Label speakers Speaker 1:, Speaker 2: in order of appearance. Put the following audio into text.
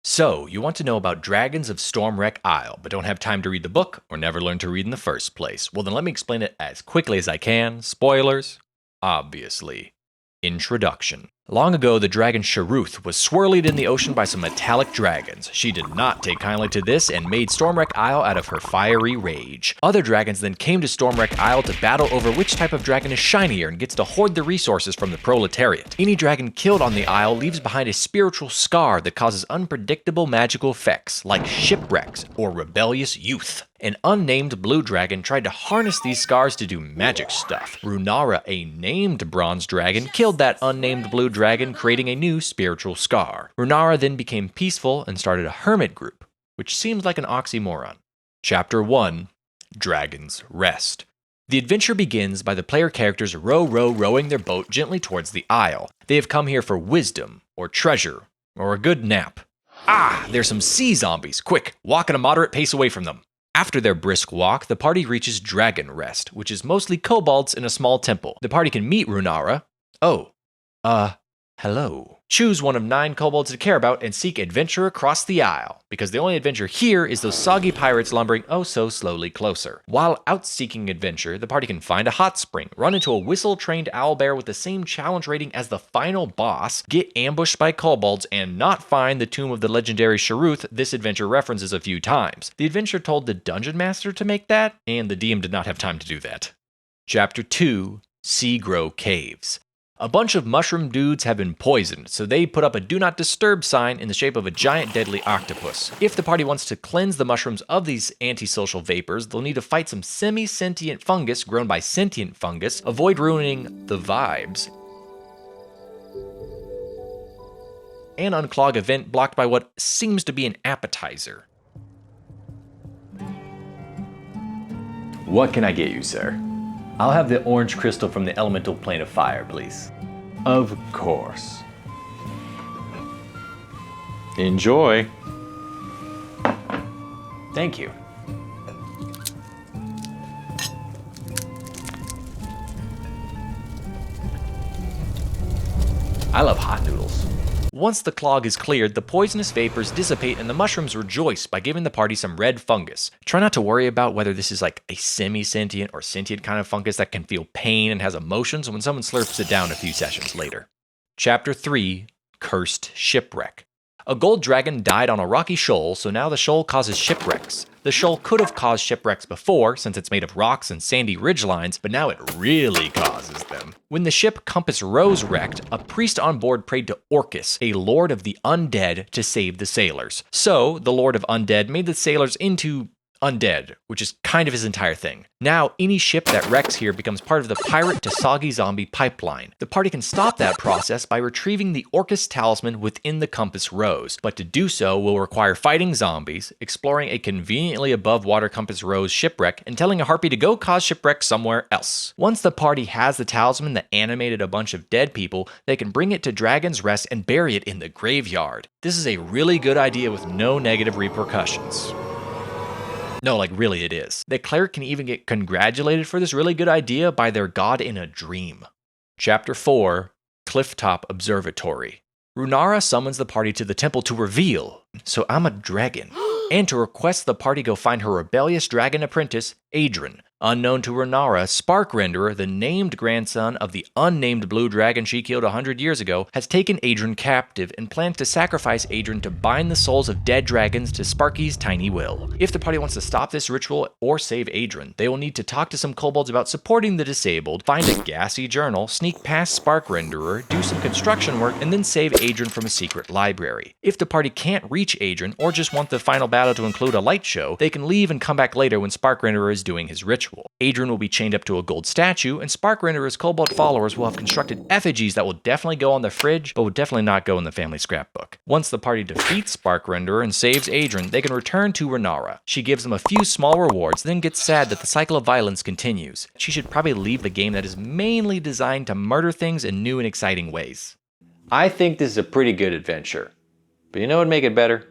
Speaker 1: So, you want to know about Dragons of Stormwreck Isle, but don't have time to read the book or never learned to read in the first place. Well, then let me explain it as quickly as I can. Spoilers? Obviously. Introduction. Long ago, the dragon Sharuth was swirled in the ocean by some metallic dragons. She did not take kindly to this and made Stormwreck Isle out of her fiery rage. Other dragons then came to Stormwreck Isle to battle over which type of dragon is shinier and gets to hoard the resources from the proletariat. Any dragon killed on the Isle leaves behind a spiritual scar that causes unpredictable magical effects, like shipwrecks or rebellious youth. An unnamed blue dragon tried to harness these scars to do magic stuff. Runara, a named bronze dragon, killed that unnamed blue dragon, creating a new spiritual scar. Runara then became peaceful and started a hermit group, which seems like an oxymoron. Chapter 1. Dragon's Rest. The adventure begins by the player characters rowing their boat gently towards the Isle. They have come here for wisdom, or treasure, or a good nap. Ah, there's some sea zombies. Quick, walk at a moderate pace away from them. After their brisk walk, the party reaches Dragon Rest, which is mostly kobolds in a small temple. The party can meet Runara. Hello. Choose one of 9 kobolds to care about and seek adventure across the Isle, because the only adventure here is those soggy pirates lumbering oh so slowly closer. While out seeking adventure, the party can find a hot spring, run into a whistle-trained owlbear with the same challenge rating as the final boss, get ambushed by kobolds, and not find the tomb of the legendary Sharuth this adventure references a few times. The adventure told the dungeon master to make that, and the DM did not have time to do that. Chapter 2. Seagrow Caves. A bunch of mushroom dudes have been poisoned, so they put up a do not disturb sign in the shape of a giant deadly octopus. If the party wants to cleanse the mushrooms of these antisocial vapors, they'll need to fight some semi-sentient fungus grown by sentient fungus, avoid ruining the vibes, and unclog a vent blocked by what seems to be an appetizer. What can I get you, sir? I'll have the orange crystal from the elemental plane of fire, please. Of course. Enjoy. Thank you. I love hot noodles. Once the clog is cleared, the poisonous vapors dissipate and the mushrooms rejoice by giving the party some red fungus. Try not to worry about whether this is like a semi-sentient or sentient kind of fungus that can feel pain and has emotions when someone slurps it down a few sessions later. Chapter 3. Cursed Shipwreck. A gold dragon died on a rocky shoal, so now the shoal causes shipwrecks. The shoal could have caused shipwrecks before, since it's made of rocks and sandy ridgelines, but now it really causes them. When the ship Compass Rose wrecked, a priest on board prayed to Orcus, a lord of the undead, to save the sailors. So, the lord of undead made the sailors into undead, which is kind of his entire thing. Now, any ship that wrecks here becomes part of the pirate to soggy zombie pipeline. The party can stop that process by retrieving the Orcus talisman within the Compass Rose, but to do so will require fighting zombies, exploring a conveniently above water Compass Rose shipwreck, and telling a harpy to go cause shipwreck somewhere else. Once the party has the talisman that animated a bunch of dead people, they can bring it to Dragon's Rest and bury it in the graveyard. This is a really good idea with no negative repercussions. No, like really it is. The cleric can even get congratulated for this really good idea by their god in a dream. Chapter 4. Clifftop Observatory. Runara summons the party to the temple to reveal, so I'm a dragon, and to request the party go find her rebellious dragon apprentice, Adrian. Unknown to Runara, Spark Renderer, the named grandson of the unnamed blue dragon she killed 100 years ago, has taken Adrian captive and plans to sacrifice Adrian to bind the souls of dead dragons to Sparky's tiny will. If the party wants to stop this ritual or save Adrian, they will need to talk to some kobolds about supporting the disabled, find a gassy journal, sneak past Spark Renderer, do some construction work, and then save Adrian from a secret library. If the party can't reach Adrian, or just want the final battle to include a light show, they can leave and come back later when Spark Renderer is doing his ritual. Adrian will be chained up to a gold statue, and Spark Renderer's kobold followers will have constructed effigies that will definitely go on the fridge, but will definitely not go in the family scrapbook. Once the party defeats Spark Renderer and saves Adrian, they can return to Runara. She gives them a few small rewards, then gets sad that the cycle of violence continues. She should probably leave the game that is mainly designed to murder things in new and exciting ways. I think this is a pretty good adventure, but you know what would make it better?